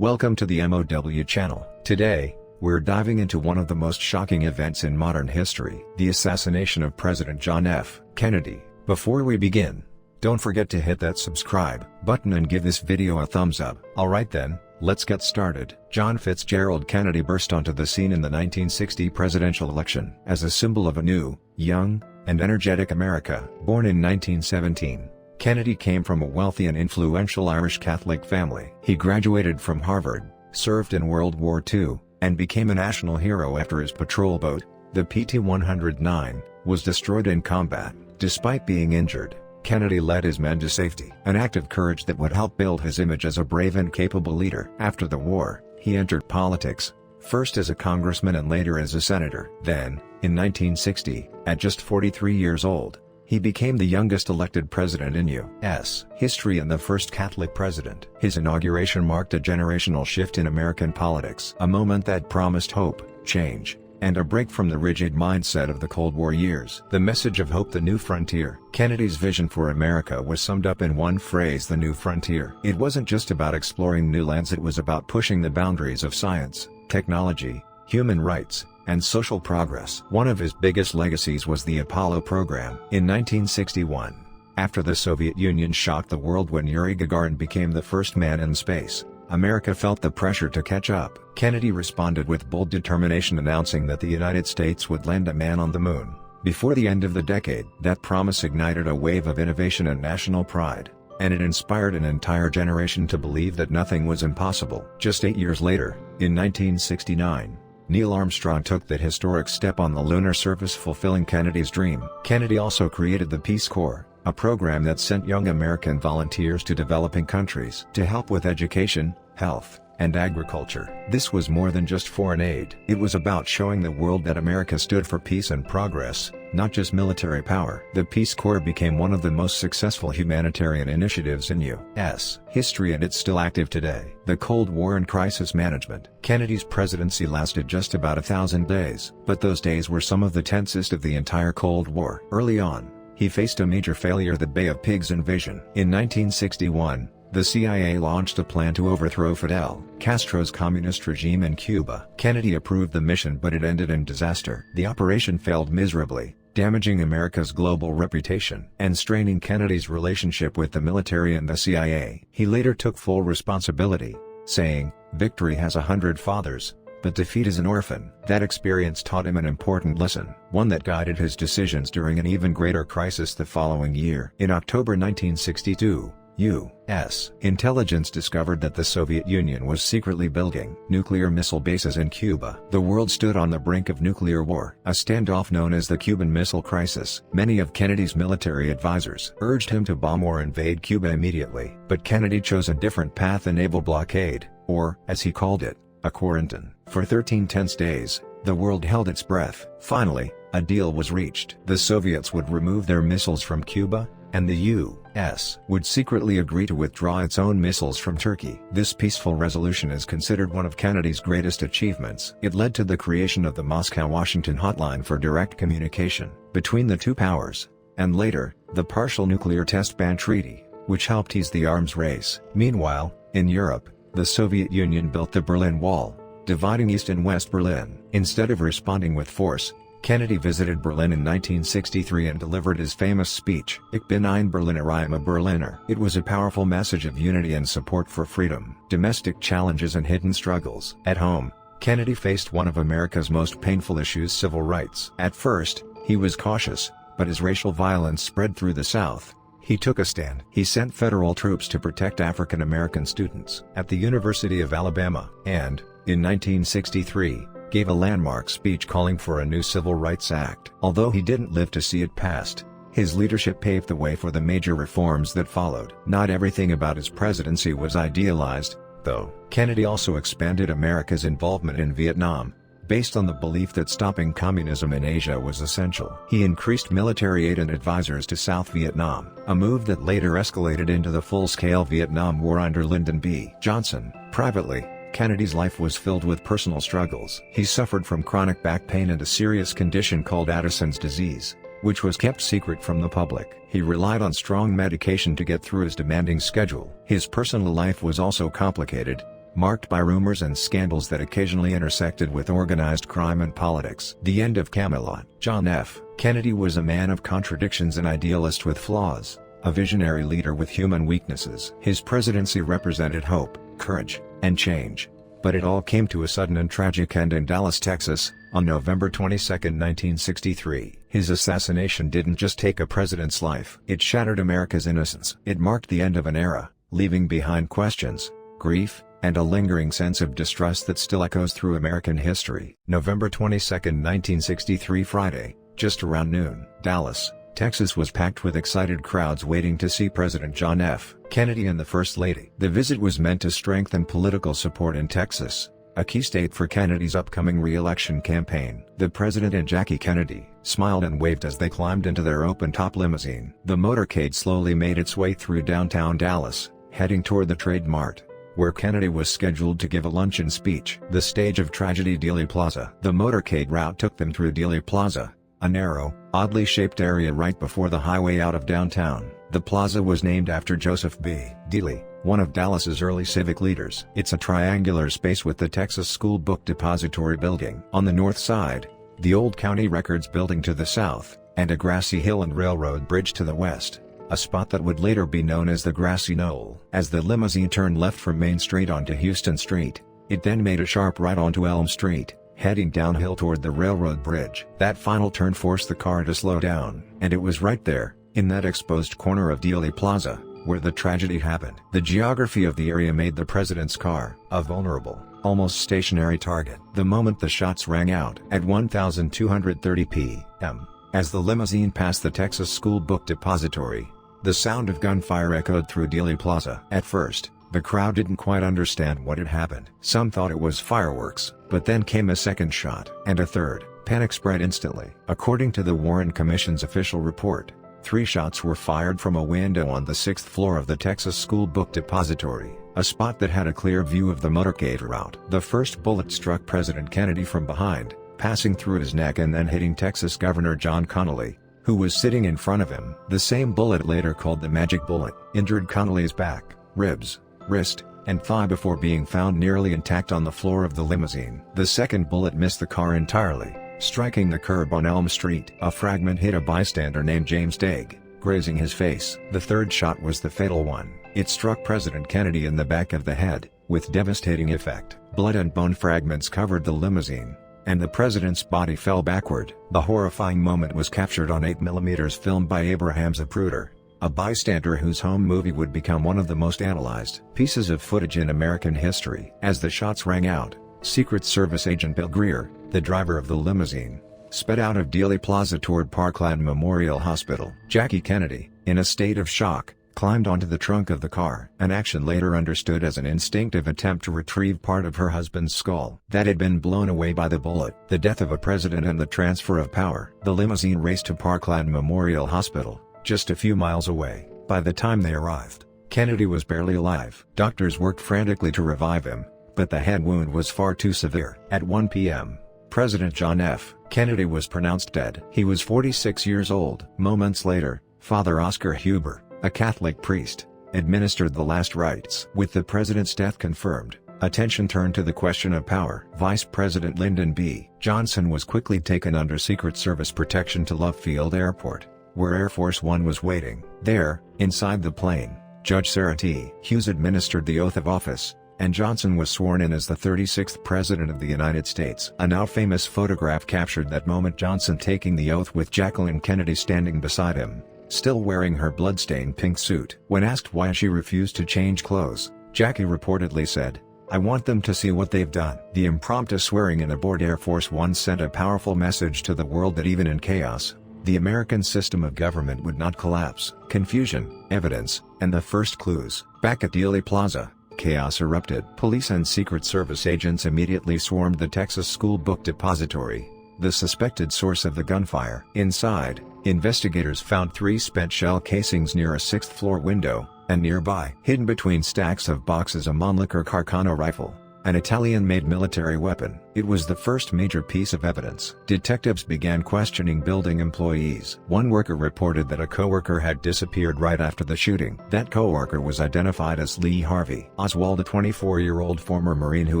Welcome to the M.O.W. channel. Today, we're diving into one of the most shocking events in modern history, the assassination of President John F. Kennedy. Before we begin, don't forget to hit that subscribe button and give this video a thumbs up. Alright then, let's get started. John Fitzgerald Kennedy burst onto the scene in the 1960 presidential election as a symbol of a new, young, and energetic America. Born in 1917, Kennedy came from a wealthy and influential Irish Catholic family. He graduated from Harvard, served in World War II, and became a national hero after his patrol boat, the PT-109, was destroyed in combat. Despite being injured, Kennedy led his men to safety, an act of courage that would help build his image as a brave and capable leader. After the war, he entered politics, first as a congressman and later as a senator. Then, in 1960, at just 43 years old, he became the youngest elected president in U.S. history and the first Catholic president. His inauguration marked a generational shift in American politics, a moment that promised hope, change, and a break from the rigid mindset of the Cold War years. The message of hope, the new frontier. Kennedy's vision for America was summed up in one phrase: the new frontier. It wasn't just about exploring new lands, it was about pushing the boundaries of science, technology, human rights, and social progress. One of his biggest legacies was the Apollo program. In 1961, after the Soviet Union shocked the world when Yuri Gagarin became the first man in space, America felt the pressure to catch up. Kennedy responded with bold determination, announcing that the United States would land a man on the moon before the end of the decade. That promise ignited a wave of innovation and national pride, and it inspired an entire generation to believe that nothing was impossible. Just 8 years later, in 1969, Neil Armstrong took that historic step on the lunar surface, fulfilling Kennedy's dream. Kennedy also created the Peace Corps, a program that sent young American volunteers to developing countries to help with education, health, and agriculture. This was more than just foreign aid. It was about showing the world that America stood for peace and progress, not just military power. The Peace Corps became one of the most successful humanitarian initiatives in U.S. history, and it's still active today. The Cold War and crisis management. Kennedy's presidency lasted just about 1,000 days, but those days were some of the tensest of the entire Cold War. Early on, he faced a major failure: the Bay of Pigs invasion. In 1961, the CIA launched a plan to overthrow Fidel Castro's communist regime in Cuba. Kennedy approved the mission, but it ended in disaster. The operation failed miserably, damaging America's global reputation and straining Kennedy's relationship with the military and the CIA. He later took full responsibility, saying, "Victory has 100 fathers, but defeat is an orphan." That experience taught him an important lesson, one that guided his decisions during an even greater crisis the following year. In October 1962, U.S. intelligence discovered that the Soviet Union was secretly building nuclear missile bases in Cuba. The world stood on the brink of nuclear war, a standoff known as the Cuban Missile Crisis. Many of Kennedy's military advisors urged him to bomb or invade Cuba immediately, but Kennedy chose a different path: a naval blockade, or, as he called it, a quarantine. For 13 tense days, the world held its breath. Finally, a deal was reached. The Soviets would remove their missiles from Cuba, and the U.S. would secretly agree to withdraw its own missiles from Turkey. This peaceful resolution is considered one of Kennedy's greatest achievements. It led to the creation of the Moscow-Washington hotline for direct communication between the two powers, and later, the Partial Nuclear Test Ban Treaty, which helped ease the arms race. Meanwhile, in Europe, the Soviet Union built the Berlin Wall, dividing East and West Berlin. Instead of responding with force, Kennedy visited Berlin in 1963 and delivered his famous speech, "Ich bin ein Berliner, I am a Berliner." It was a powerful message of unity and support for freedom. Domestic challenges and hidden struggles. At home, Kennedy faced one of America's most painful issues: civil rights. At first, he was cautious, but as racial violence spread through the South, he took a stand. He sent federal troops to protect African American students at the University of Alabama, and, in 1963, gave a landmark speech calling for a new Civil Rights Act. Although he didn't live to see it passed, his leadership paved the way for the major reforms that followed. Not everything about his presidency was idealized, though. Kennedy also expanded America's involvement in Vietnam, based on the belief that stopping communism in Asia was essential. He increased military aid and advisors to South Vietnam, a move that later escalated into the full-scale Vietnam War under Lyndon B. Johnson. Privately, Kennedy's life was filled with personal struggles. He suffered from chronic back pain and a serious condition called Addison's disease, which was kept secret from the public. He relied on strong medication to get through his demanding schedule. His personal life was also complicated. marked by rumors and scandals that occasionally intersected with organized crime and politics. The end of Camelot. John F. Kennedy was a man of contradictions, an idealist with flaws, a visionary leader with human weaknesses. His presidency represented hope, courage, and change. But it all came to a sudden and tragic end in Dallas, Texas, on November 22, 1963. His assassination didn't just take a president's life. It shattered America's innocence. It marked the end of an era, leaving behind questions, grief, and a lingering sense of distrust that still echoes through American history. November 22, 1963, Friday, just around noon. Dallas, Texas was packed with excited crowds waiting to see President John F. Kennedy and the First Lady. The visit was meant to strengthen political support in Texas, a key state for Kennedy's upcoming re-election campaign. The president and Jackie Kennedy smiled and waved as they climbed into their open-top limousine. The motorcade slowly made its way through downtown Dallas, heading toward the Trade Mart, where Kennedy was scheduled to give a luncheon speech. The stage of tragedy, Dealey Plaza. The motorcade route took them through Dealey Plaza, a narrow, oddly shaped area right before the highway out of downtown. The plaza was named after Joseph B. Dealey, one of Dallas's early civic leaders. It's a triangular space with the Texas School Book Depository building on the north side, the old County Records building to the south, and a grassy hill and railroad bridge to the west, a spot that would later be known as the Grassy Knoll. As the limousine turned left from Main Street onto Houston Street, it then made a sharp right onto Elm Street, heading downhill toward the railroad bridge. That final turn forced the car to slow down, and it was right there, in that exposed corner of Dealey Plaza, where the tragedy happened. The geography of the area made the president's car a vulnerable, almost stationary target. The moment the shots rang out at 1230 p.m., as the limousine passed the Texas School Book Depository, the sound of gunfire echoed through Dealey Plaza. At first, the crowd didn't quite understand what had happened. Some thought it was fireworks, but then came a second shot, and a third. Panic spread instantly. According to the Warren Commission's official report, 3 shots were fired from a window on the 6th floor of the Texas School Book Depository, a spot that had a clear view of the motorcade route. The first bullet struck President Kennedy from behind, passing through his neck and then hitting Texas Governor John Connally, who was sitting in front of him. The same bullet, later called the magic bullet, injured Connally's back, ribs, wrist, and thigh before being found nearly intact on the floor of the limousine. The second bullet missed the car entirely, striking the curb on Elm Street. A fragment hit a bystander named James Daig, grazing his face. The third shot was the fatal one. It struck President Kennedy in the back of the head, with devastating effect. Blood and bone fragments covered the limousine, and the president's body fell backward. The horrifying moment was captured on 8mm film by Abraham Zapruder, a bystander whose home movie would become one of the most analyzed pieces of footage in American history. As the shots rang out, Secret Service agent Bill Greer, the driver of the limousine, sped out of Dealey Plaza toward Parkland Memorial Hospital. Jackie Kennedy, in a state of shock, climbed onto the trunk of the car, an action later understood as an instinctive attempt to retrieve part of her husband's skull that had been blown away by the bullet. The death of a president and the transfer of power. The limousine raced to Parkland Memorial Hospital, just a few miles away. By the time they arrived, Kennedy was barely alive. Doctors worked frantically to revive him, but the head wound was far too severe. At 1 p.m., President John F. Kennedy was pronounced dead. He was 46 years old. Moments later, Father Oscar Huber, a Catholic priest, administered the last rites. With the president's death confirmed, attention turned to the question of power. Vice President Lyndon B. Johnson was quickly taken under Secret Service protection to Love Field Airport, where Air Force One was waiting. There, inside the plane, Judge Sarah T. Hughes administered the oath of office, and Johnson was sworn in as the 36th President of the United States. A now famous photograph captured that moment, Johnson taking the oath with Jacqueline Kennedy standing beside him, still wearing her bloodstained pink suit. When asked why she refused to change clothes, Jackie reportedly said, "I want them to see what they've done." The impromptu swearing-in aboard Air Force One sent a powerful message to the world that even in chaos, the American system of government would not collapse. Confusion, evidence, and the first clues. Back at Dealey Plaza, chaos erupted. Police and Secret Service agents immediately swarmed the Texas School Book Depository, the suspected source of the gunfire. Inside, investigators found 3 spent shell casings near a 6th-floor window, and nearby, hidden between stacks of boxes, a Mannlicher Carcano rifle, an Italian-made military weapon. It was the first major piece of evidence. Detectives began questioning building employees. One worker reported that a coworker had disappeared right after the shooting. That coworker was identified as Lee Harvey Oswald, a 24-year-old former Marine who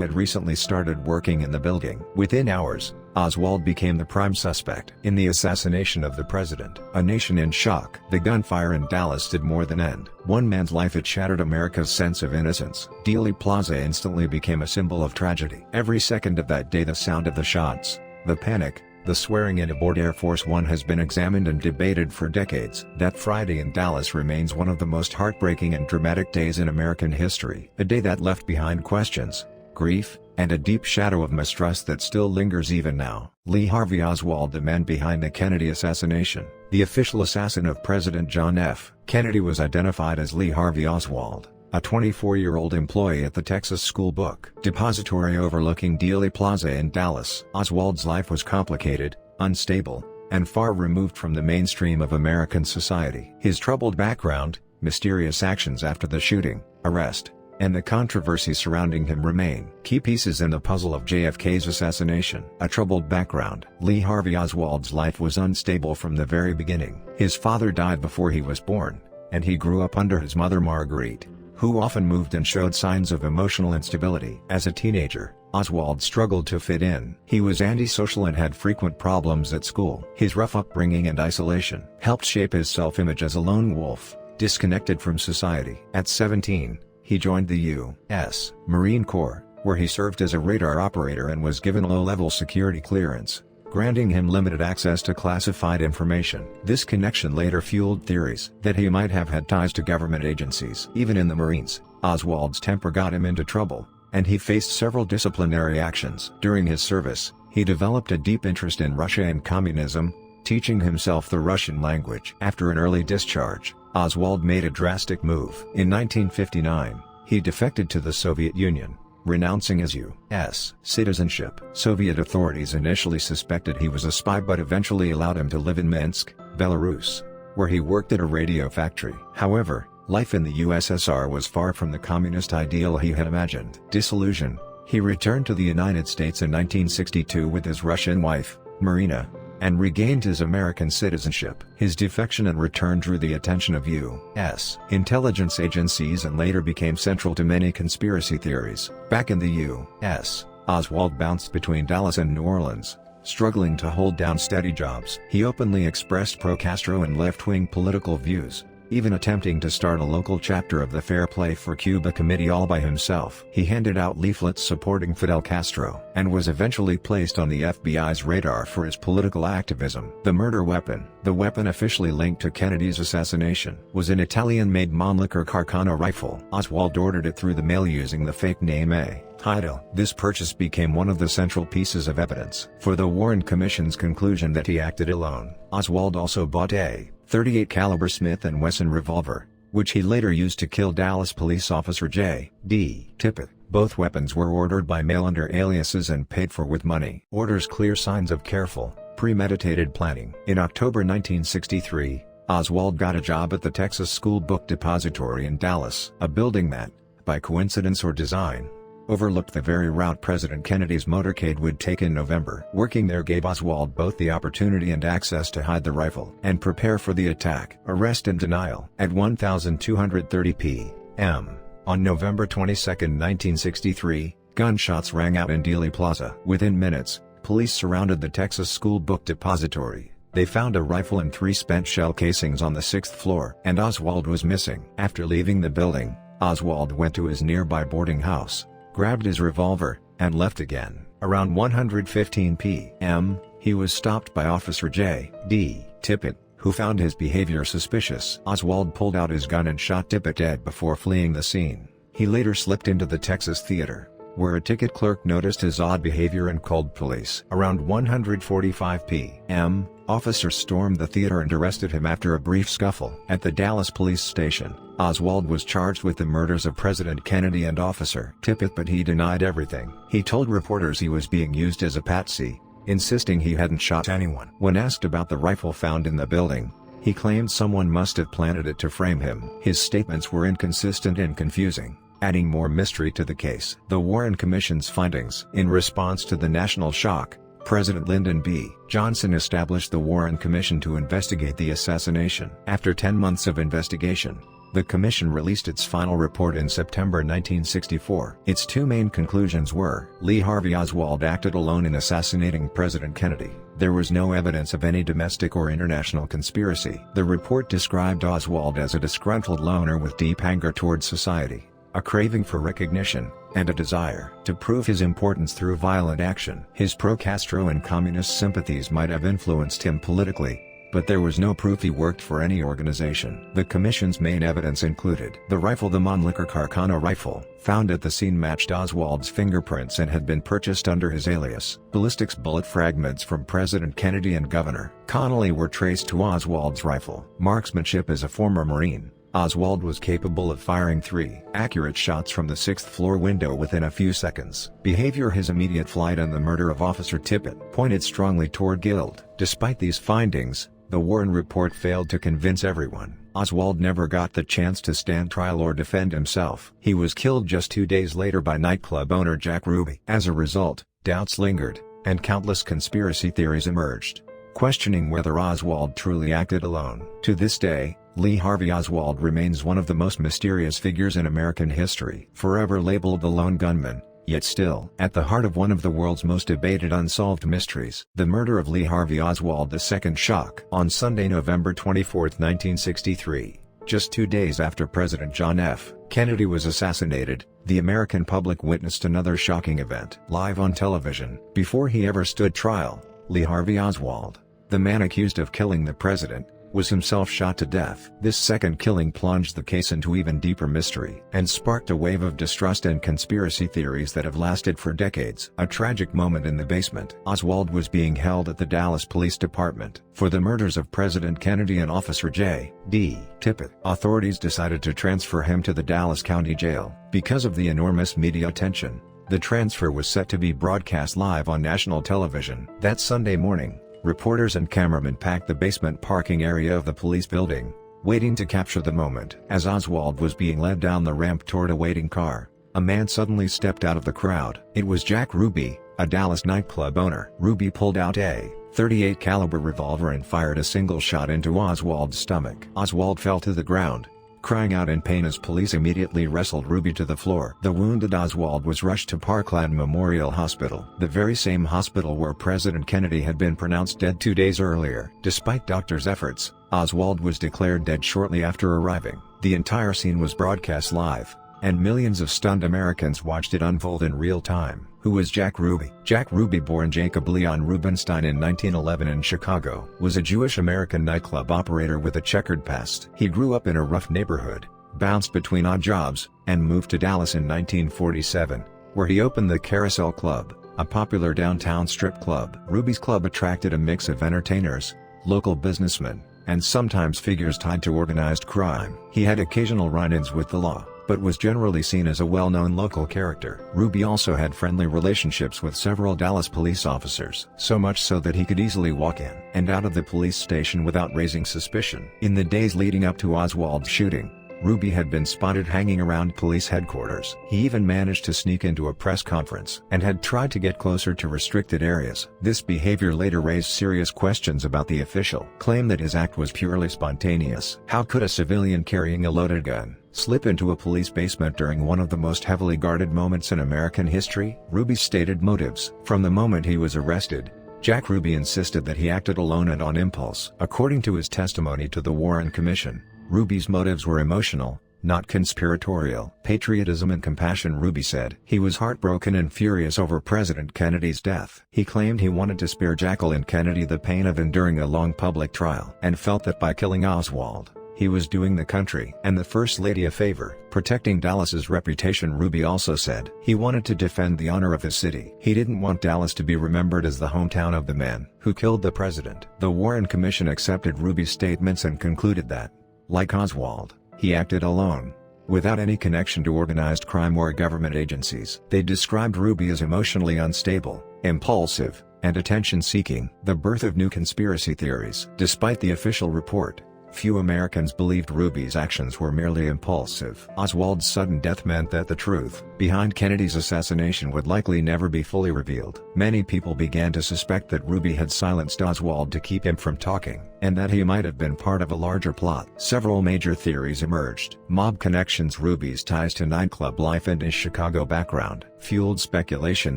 had recently started working in the building. Within hours, Oswald became the prime suspect in the assassination of the president. A nation in shock. The gunfire in Dallas did more than end one man's life. It shattered America's sense of innocence. Dealey Plaza instantly became a symbol of tragedy. Every second of that day, the sound of the shots, the panic, the swearing in aboard Air Force One has been examined and debated for decades. That Friday in Dallas remains one of the most heartbreaking and dramatic days in American history. A day that left behind questions, grief, and a deep shadow of mistrust that still lingers even now. Lee Harvey Oswald, the man behind the Kennedy assassination. The official assassin of President John F. Kennedy was identified as Lee Harvey Oswald, a 24-year-old employee at the Texas School Book Depository overlooking Dealey Plaza in Dallas. Oswald's life was complicated, unstable, and far removed from the mainstream of American society. His troubled background, mysterious actions after the shooting, arrest, and the controversy surrounding him remain key pieces in the puzzle of JFK's assassination. A troubled background. Lee Harvey Oswald's life was unstable from the very beginning. His father died before he was born, and he grew up under his mother Marguerite, who often moved and showed signs of emotional instability. As a teenager, Oswald struggled to fit in. He was antisocial and had frequent problems at school. His rough upbringing and isolation helped shape his self-image as a lone wolf, disconnected from society. At 17, he joined the U.S. Marine Corps, where he served as a radar operator and was given low-level security clearance, granting him limited access to classified information. This connection later fueled theories that he might have had ties to government agencies. Even in the Marines, Oswald's temper got him into trouble, and he faced several disciplinary actions. During his service, he developed a deep interest in Russia and communism, teaching himself the Russian language. After an early discharge, Oswald made a drastic move. In 1959, he defected to the Soviet Union, renouncing his U.S. citizenship. Soviet authorities initially suspected he was a spy but eventually allowed him to live in Minsk, Belarus, where he worked at a radio factory. However, life in the USSR was far from the communist ideal he had imagined. Disillusioned, he returned to the United States in 1962 with his Russian wife, Marina, and regained his American citizenship. His defection and return drew the attention of U.S. intelligence agencies and later became central to many conspiracy theories. Back in the U.S., Oswald bounced between Dallas and New Orleans, struggling to hold down steady jobs. He openly expressed pro-Castro and left-wing political views, even attempting to start a local chapter of the Fair Play for Cuba committee all by himself. He handed out leaflets supporting Fidel Castro, and was eventually placed on the FBI's radar for his political activism. The murder weapon, the weapon officially linked to Kennedy's assassination, was an Italian-made Mannlicher Carcano rifle. Oswald ordered it through the mail using the fake name A. Heidel. This purchase became one of the central pieces of evidence for the Warren Commission's conclusion that he acted alone. Oswald also bought a .38 caliber Smith & Wesson revolver, which he later used to kill Dallas police officer J.D. Tippit. Both weapons were ordered by mail under aliases and paid for with money. Orders clear signs of careful, premeditated planning. In October 1963, Oswald got a job at the Texas School Book Depository in Dallas, a building that, by coincidence or design, overlooked the very route President Kennedy's motorcade would take in November. Working there gave Oswald both the opportunity and access to hide the rifle and prepare for the attack. Arrest and denial. At 1230 p.m. on November 22, 1963, gunshots rang out in Dealey Plaza. Within minutes, police surrounded the Texas School Book Depository. They found a rifle and 3 spent shell casings on the 6th floor, and Oswald was missing. After leaving the building, Oswald went to his nearby boarding house, grabbed his revolver, and left again. Around 1:15 p.m., he was stopped by Officer J.D. Tippit, who found his behavior suspicious. Oswald pulled out his gun and shot Tippit dead before fleeing the scene. He later slipped into the Texas Theater, where a ticket clerk noticed his odd behavior and called police. Around 1:45 p.m., officers stormed the theater and arrested him after a brief scuffle. At the Dallas police station, Oswald was charged with the murders of President Kennedy and Officer Tippit, but he denied everything. He told reporters he was being used as a patsy, insisting he hadn't shot anyone. When asked about the rifle found in the building, he claimed someone must have planted it to frame him. His statements were inconsistent and confusing, adding more mystery to the case. The Warren Commission's findings. In response to the national shock, President Lyndon B. Johnson established the Warren Commission to investigate the assassination. After 10 months of investigation, the commission released its final report in September 1964. Its two main conclusions were: Lee Harvey Oswald acted alone in assassinating President Kennedy. There was no evidence of any domestic or international conspiracy. The report described Oswald as a disgruntled loner with deep anger towards society, a craving for recognition, and a desire to prove his importance through violent action. His pro-Castro and communist sympathies might have influenced him politically, but there was no proof he worked for any organization. The commission's main evidence included the rifle. The Mannlicher Carcano rifle, found at the scene, matched Oswald's fingerprints and had been purchased under his alias. Ballistics bullet fragments from President Kennedy and Governor Connally were traced to Oswald's rifle. Marksmanship. As a former Marine, Oswald was capable of firing 3 accurate shots from the 6th floor window within a few seconds. Behavior. His immediate flight and the murder of Officer Tippit pointed strongly toward guilt. Despite these findings, the Warren report failed to convince everyone. Oswald never got the chance to stand trial or defend himself. He was killed just 2 days later by nightclub owner Jack Ruby. As a result, doubts lingered, and countless conspiracy theories emerged, questioning whether Oswald truly acted alone. To this day, Lee Harvey Oswald remains one of the most mysterious figures in American history. Forever labeled the lone gunman, yet still at the heart of one of the world's most debated unsolved mysteries. The murder of Lee Harvey Oswald. The second shock. On Sunday, November 24, 1963, just 2 days after President John F. Kennedy was assassinated, the American public witnessed another shocking event live on television. Before he ever stood trial, Lee Harvey Oswald, the man accused of killing the president, was himself shot to death. This second killing plunged the case into even deeper mystery and sparked a wave of distrust and conspiracy theories that have lasted for decades. A tragic moment in the basement. Oswald was being held at the Dallas Police Department for the murders of President Kennedy and Officer J.D. Tippit. Authorities decided to transfer him to the Dallas County Jail. Because of the enormous media attention, the transfer was set to be broadcast live on national television. That Sunday morning, reporters and cameramen packed the basement parking area of the police building, waiting to capture the moment. As Oswald was being led down the ramp toward a waiting car, a man suddenly stepped out of the crowd. It was Jack Ruby, a Dallas nightclub owner. Ruby pulled out a .38 caliber revolver and fired a single shot into Oswald's stomach. Oswald fell to the ground, crying out in pain as police immediately wrestled Ruby to the floor. The wounded Oswald was rushed to Parkland Memorial Hospital, the very same hospital where President Kennedy had been pronounced dead 2 days earlier. Despite doctors' efforts, Oswald was declared dead shortly after arriving. The entire scene was broadcast live, and millions of stunned Americans watched it unfold in real time. Who was Jack Ruby? Jack Ruby, born Jacob Leon Rubenstein in 1911 in Chicago, was a Jewish-American nightclub operator with a checkered past. He grew up in a rough neighborhood, bounced between odd jobs, and moved to Dallas in 1947, where he opened the Carousel Club, a popular downtown strip club. Ruby's club attracted a mix of entertainers, local businessmen, and sometimes figures tied to organized crime. He had occasional run-ins with the law, but was generally seen as a well-known local character. Ruby also had friendly relationships with several Dallas police officers, so much so that he could easily walk in and out of the police station without raising suspicion. In the days leading up to Oswald's shooting, Ruby had been spotted hanging around police headquarters. He even managed to sneak into a press conference and had tried to get closer to restricted areas. This behavior later raised serious questions about the official claim that his act was purely spontaneous. How could a civilian carrying a loaded gun slip into a police basement during one of the most heavily guarded moments in American history? Ruby stated motives. From the moment he was arrested, Jack Ruby insisted that he acted alone and on impulse. According to his testimony to the Warren Commission, Ruby's motives were emotional, not conspiratorial. Patriotism and compassion. Ruby said he was heartbroken and furious over President Kennedy's death. He claimed he wanted to spare Jacqueline Kennedy the pain of enduring a long public trial, and felt that by killing Oswald, he was doing the country and the First Lady a favor, protecting Dallas's reputation. Ruby also said he wanted to defend the honor of his city. He didn't want Dallas to be remembered as the hometown of the man who killed the president. The Warren Commission accepted Ruby's statements and concluded that, like Oswald, he acted alone, without any connection to organized crime or government agencies. They described Ruby as emotionally unstable, impulsive, and attention-seeking. The birth of new conspiracy theories. Despite the official report, Few Americans believed Ruby's actions were merely impulsive. Oswald's sudden death meant that the truth behind Kennedy's assassination would likely never be fully revealed. Many people began to suspect that Ruby had silenced Oswald to keep him from talking, and that he might have been part of a larger plot. Several major theories emerged. Mob connections. Ruby's ties to nightclub life and his Chicago background fueled speculation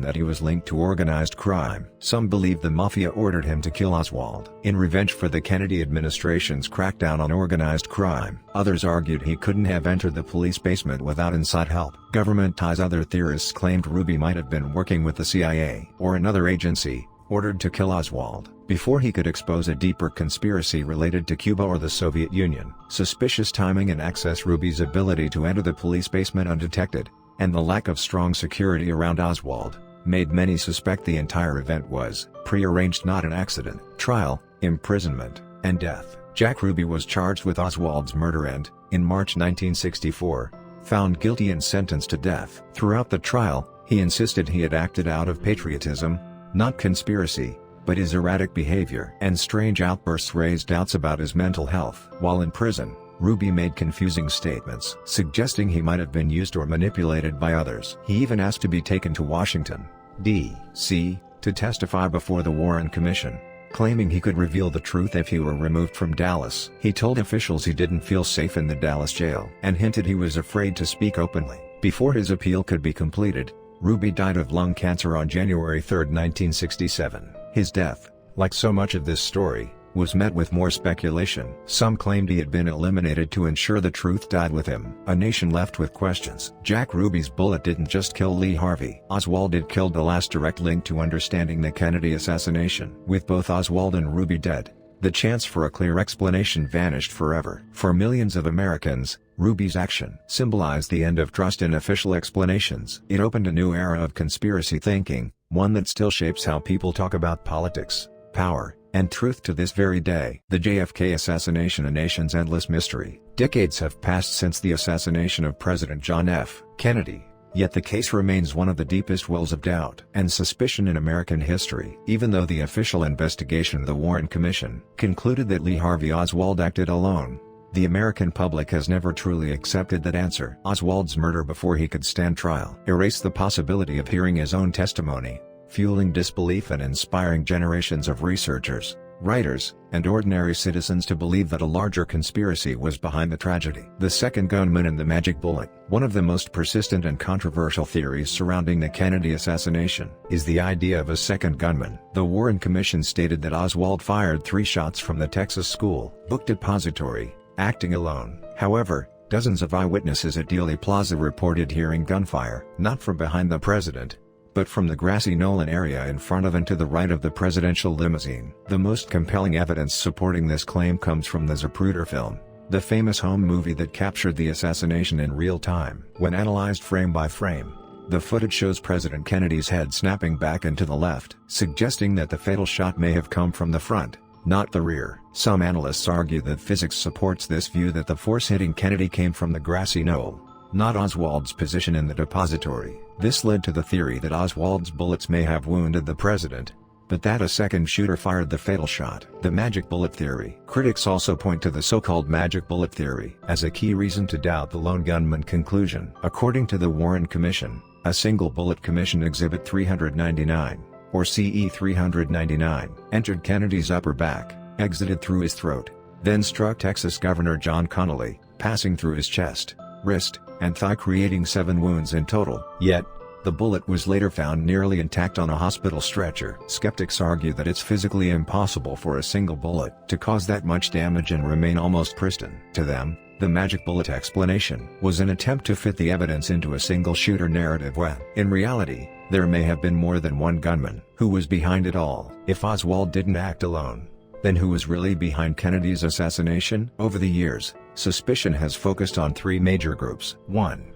that he was linked to organized crime. Some believed the mafia ordered him to kill Oswald in revenge for the Kennedy administration's crackdown on organized crime. Others argued he couldn't have entered the police basement without inside help. Government ties. Other theorists claimed Ruby might have been working with the CIA or another agency, ordered to kill Oswald before he could expose a deeper conspiracy related to Cuba or the Soviet Union. Suspicious timing and access. Ruby's ability to enter the police basement undetected, and the lack of strong security around Oswald, made many suspect the entire event was prearranged, not an accident. Trial, imprisonment, and death. Jack Ruby was charged with Oswald's murder and, in March 1964, found guilty and sentenced to death. Throughout the trial, he insisted he had acted out of patriotism, not conspiracy, but his erratic behavior and strange outbursts raised doubts about his mental health. While in prison, Ruby made confusing statements, suggesting he might have been used or manipulated by others. He even asked to be taken to Washington, D.C., to testify before the Warren Commission, claiming he could reveal the truth if he were removed from Dallas. He told officials he didn't feel safe in the Dallas jail, and hinted he was afraid to speak openly. Before his appeal could be completed, Ruby died of lung cancer on January 3, 1967. His death, like so much of this story, was met with more speculation. Some claimed he had been eliminated to ensure the truth died with him. A nation left with questions. Jack Ruby's bullet didn't just kill Lee Harvey. Oswald had killed the last direct link to understanding the Kennedy assassination. With both Oswald and Ruby dead, the chance for a clear explanation vanished forever. For millions of Americans, Ruby's action symbolized the end of trust in official explanations. It opened a new era of conspiracy thinking, one that still shapes how people talk about politics, power, and truth to this very day. The JFK assassination, a nation's endless mystery. Decades have passed since the assassination of President John F. Kennedy, yet the case remains one of the deepest wells of doubt and suspicion in American history. Even though the official investigation of the Warren Commission concluded that Lee Harvey Oswald acted alone, the American public has never truly accepted that answer. Oswald's murder before he could stand trial erased the possibility of hearing his own testimony, fueling disbelief and inspiring generations of researchers, writers, and ordinary citizens to believe that a larger conspiracy was behind the tragedy. The second gunman and the magic bullet. One of the most persistent and controversial theories surrounding the Kennedy assassination is the idea of a second gunman. The Warren Commission stated that Oswald fired 3 shots from the Texas School Book Depository, acting alone. However, dozens of eyewitnesses at Dealey Plaza reported hearing gunfire, not from behind the president, but from the grassy knoll area in front of and to the right of the presidential limousine. The most compelling evidence supporting this claim comes from the Zapruder film, the famous home movie that captured the assassination in real time. When analyzed frame by frame, the footage shows President Kennedy's head snapping back and to the left, suggesting that the fatal shot may have come from the front, not the rear. Some analysts argue that physics supports this view, that the force hitting Kennedy came from the grassy knoll, not Oswald's position in the depository. This led to the theory that Oswald's bullets may have wounded the president, but that a second shooter fired the fatal shot. The magic bullet theory. Critics also point to the so-called magic bullet theory as a key reason to doubt the lone gunman conclusion. According to the Warren Commission, a single bullet, Commission Exhibit 399, or CE 399, entered Kennedy's upper back, exited through his throat, then struck Texas Governor John Connally, passing through his chest, wrist, and thigh, creating 7 wounds in total. Yet, the bullet was later found nearly intact on a hospital stretcher. Skeptics argue that it's physically impossible for a single bullet to cause that much damage and remain almost pristine. To them, the magic bullet explanation was an attempt to fit the evidence into a single shooter narrative when, in reality, there may have been more than one gunman who was behind it all. If Oswald didn't act alone, then who was really behind Kennedy's assassination? Over the years, suspicion has focused on 3 major groups. 1.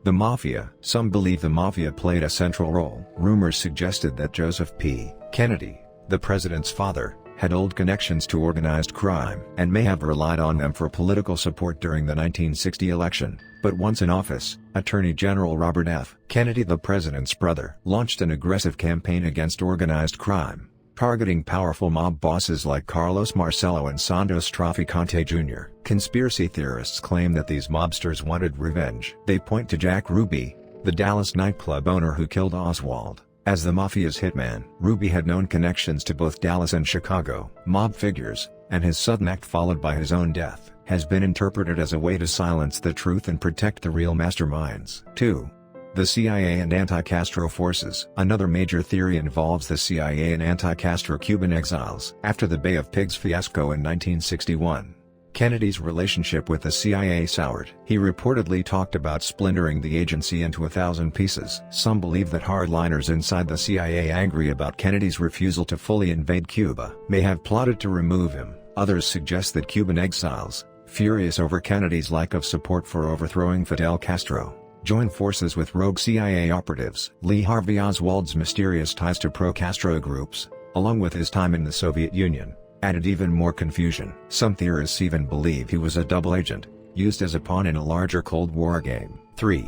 The Mafia. Some believe the Mafia played a central role. Rumors suggested that Joseph P. Kennedy, the president's father, had old connections to organized crime and may have relied on them for political support during the 1960 election. But once in office, Attorney General Robert F. Kennedy, the president's brother, launched an aggressive campaign against organized crime, targeting powerful mob bosses like Carlos Marcello and Santos Traficante Jr. Conspiracy theorists claim that these mobsters wanted revenge. They point to Jack Ruby, the Dallas nightclub owner who killed Oswald, as the Mafia's hitman. Ruby had known connections to both Dallas and Chicago mob figures, and his sudden act, followed by his own death, has been interpreted as a way to silence the truth and protect the real masterminds. 2. The CIA and anti-Castro forces. Another major theory involves the CIA and anti-Castro Cuban exiles. After the Bay of Pigs fiasco in 1961, Kennedy's relationship with the CIA soured. He reportedly talked about splintering the agency into 1,000 pieces. Some believe that hardliners inside the CIA, angry about Kennedy's refusal to fully invade Cuba, may have plotted to remove him. Others suggest that Cuban exiles, furious over Kennedy's lack of support for overthrowing Fidel Castro, joined forces with rogue CIA operatives. Lee Harvey Oswald's mysterious ties to pro-Castro groups, along with his time in the Soviet Union, added even more confusion. Some theorists even believe he was a double agent, used as a pawn in a larger Cold War game. 3.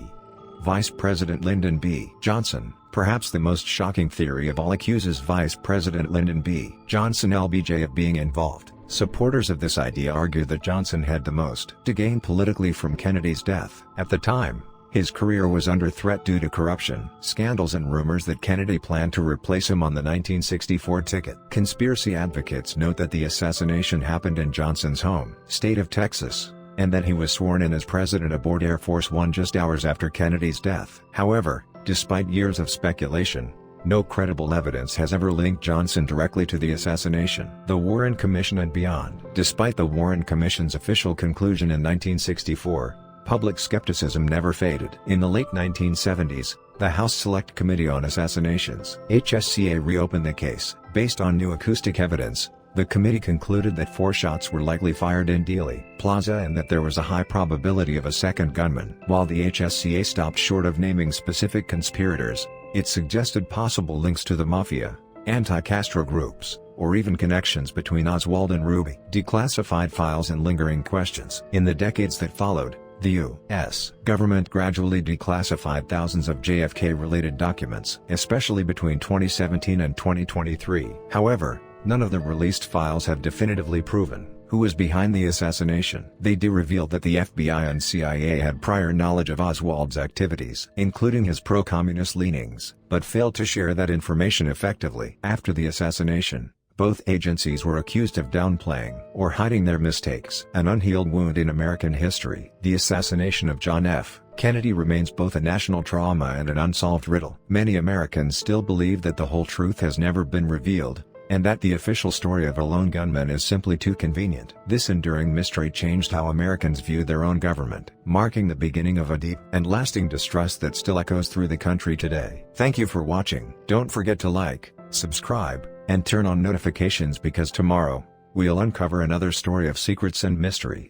Vice President Lyndon B. Johnson. Perhaps the most shocking theory of all accuses Vice President Lyndon B. Johnson LBJ of being involved. Supporters of this idea argue that Johnson had the most to gain politically from Kennedy's death. At the time, his career was under threat due to corruption, scandals, and rumors that Kennedy planned to replace him on the 1964 ticket. Conspiracy advocates note that the assassination happened in Johnson's home state of Texas, and that he was sworn in as president aboard Air Force One just hours after Kennedy's death. However, despite years of speculation, no credible evidence has ever linked Johnson directly to the assassination. The Warren Commission and beyond. Despite the Warren Commission's official conclusion in 1964, public skepticism never faded. In the late 1970s, the House Select Committee on Assassinations (HSCA) reopened the case. Based on new acoustic evidence, the committee concluded that 4 shots were likely fired in Dealey Plaza and that there was a high probability of a second gunman. While the HSCA stopped short of naming specific conspirators, it suggested possible links to the Mafia, anti-Castro groups, or even connections between Oswald and Ruby. Declassified files and lingering questions. In the decades that followed, the U.S. government gradually declassified thousands of JFK-related documents, especially between 2017 and 2023. However, none of the released files have definitively proven who was behind the assassination. They do reveal that the FBI and CIA had prior knowledge of Oswald's activities, including his pro-communist leanings, but failed to share that information effectively. After the assassination, both agencies were accused of downplaying or hiding their mistakes. An unhealed wound in American history. The assassination of John F. Kennedy remains both a national trauma and an unsolved riddle. Many Americans still believe that the whole truth has never been revealed, and that the official story of a lone gunman is simply too convenient. This enduring mystery changed how Americans view their own government, marking the beginning of a deep and lasting distrust that still echoes through the country today. Thank you for watching. Don't forget to like, subscribe, and turn on notifications, because tomorrow, we'll uncover another story of secrets and mystery.